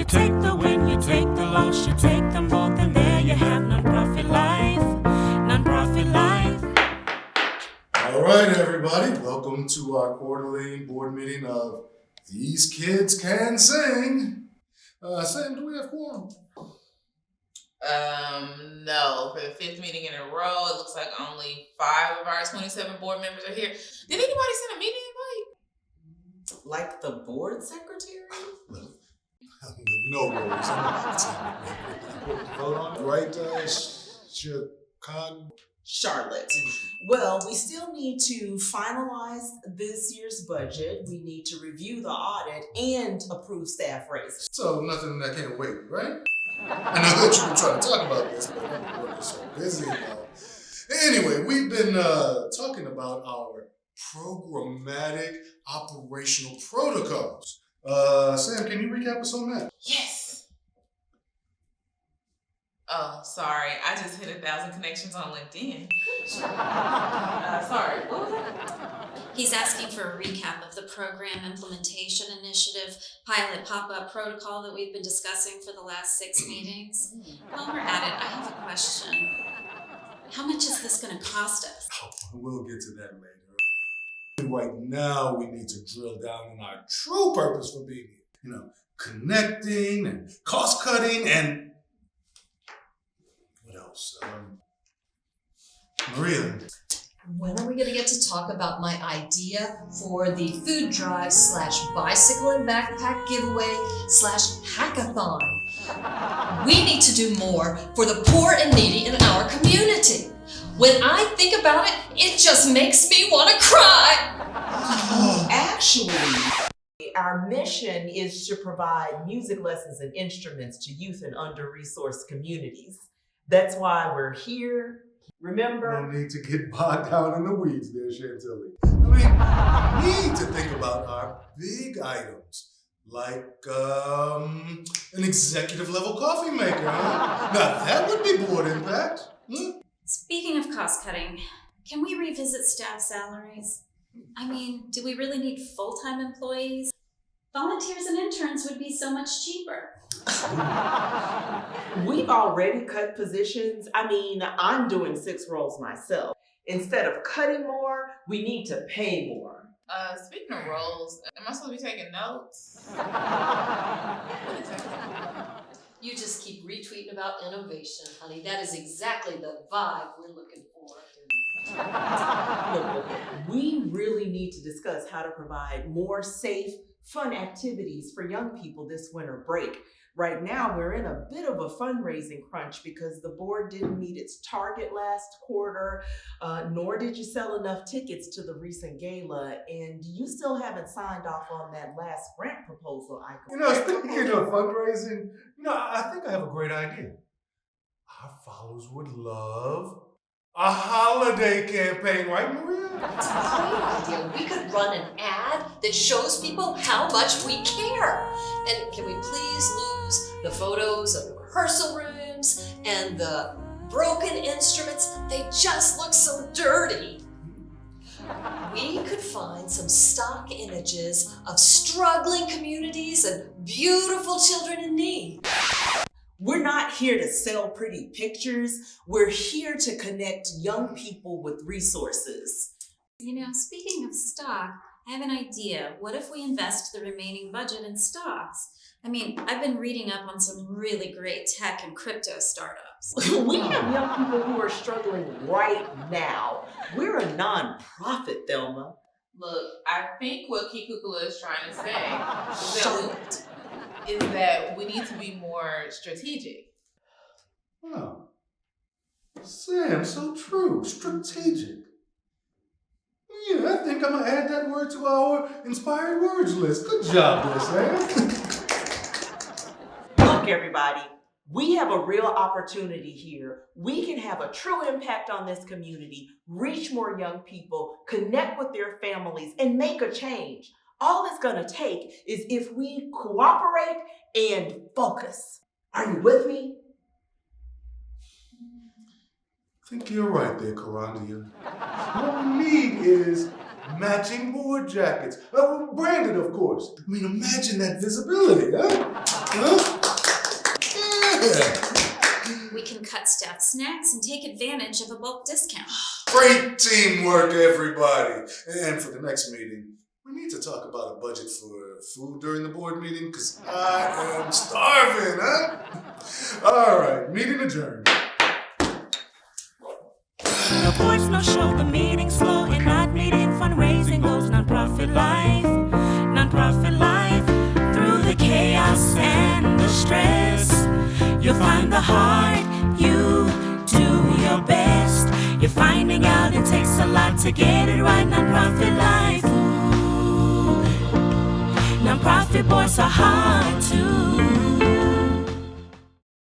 You take the win, you take the loss, you take them both, and there you have non-profit life. Non-profit life. All right, everybody, welcome to our quarterly board meeting of These Kids Can Sing. Sam, do we have quorum? No. For the 5th meeting in a row, it looks like only 5 of our 27 board members are here. Did anybody send a meeting invite? Like the board secretary? No worries. Vote on it, right, Charlotte. Well, we still need to finalize this year's budget. We need to review the audit and approve staff raises. So nothing that can't wait, right? I know that you've been trying to talk about this, but I'm so busy now. Anyway, we've been talking about our programmatic operational protocols. Sam, can you recap us on that? Yes. Oh, sorry. I just hit 1,000 connections on LinkedIn. Sorry, what was that? He's asking for a recap of the program implementation initiative pilot pop-up protocol that we've been discussing for the last 6 meetings. While we're at it, I have a question. How much is this going to cost us? Oh, we'll get to that later. Right now, we need to drill down on our true purpose for being here. Connecting and cost-cutting and what else? Maria. When are we going to get to talk about my idea for the food drive / bicycle and backpack giveaway / hackathon? We need to do more for the poor and needy in our community. When I think about it, it just makes me want to cry. Actually, our mission is to provide music lessons and instruments to youth in under-resourced communities. That's why we're here. Remember? No need to get bogged down in the weeds there, Chantilly. I mean, we need to think about our big items, like an executive level coffee maker, huh? Now that would be board impact. Speaking of cost cutting, can we revisit staff salaries? I mean, do we really need full-time employees? Volunteers and interns would be so much cheaper. We've already cut positions. I mean, I'm doing 6 roles myself. Instead of cutting more, we need to pay more. Speaking of roles, am I supposed to be taking notes? What exactly? You just keep retweeting about innovation, honey. That is exactly the vibe we're looking for. Look, we really need to discuss how to provide more safe, fun activities for young people this winter break. Right now, we're in a bit of a fundraising crunch because the board didn't meet its target last quarter, nor did you sell enough tickets to the recent gala, and you still haven't signed off on that last grant proposal. Speaking of fundraising, I think I have a great idea. Our followers would love a holiday campaign, right, Maria? That's a great idea. We could run an ad that shows people how much we care. And can we please lose the photos of the rehearsal rooms and the broken instruments? They just look so dirty. We could find some stock images of struggling communities and beautiful children in need. We're not here to sell pretty pictures. We're here to connect young people with resources. Speaking of stock, I have an idea. What if we invest the remaining budget in stocks? I mean, I've been reading up on some really great tech and crypto startups. We have young people who are struggling right now. We're a non-profit, Thelma. Look, I think what Kikukula is trying to say is that we need to be more strategic. Oh. Sam, so true. Strategic. Yeah, I think I'm going to add that word to our inspired words list. Good job there, Sam. Look, everybody, we have a real opportunity here. We can have a true impact on this community, reach more young people, connect with their families, and make a change. All it's going to take is if we cooperate and focus. Are you with me? I think you're right there, Karandia. What we need is matching board jackets, branded, of course. I mean, imagine that visibility, huh? Yeah. We can cut staff snacks and take advantage of a bulk discount. Great teamwork, everybody. And for the next meeting, we need to talk about a budget for food during the board meeting, because I am starving, huh? All right, meeting adjourned. The board's no show, the meeting's slow, and not meeting fundraising goes nonprofit life. Nonprofit life, through the chaos and the stress, you'll find the heart, you do your best. You're finding out it takes a lot to get it right. Nonprofit life, ooh. Nonprofit boards are hard to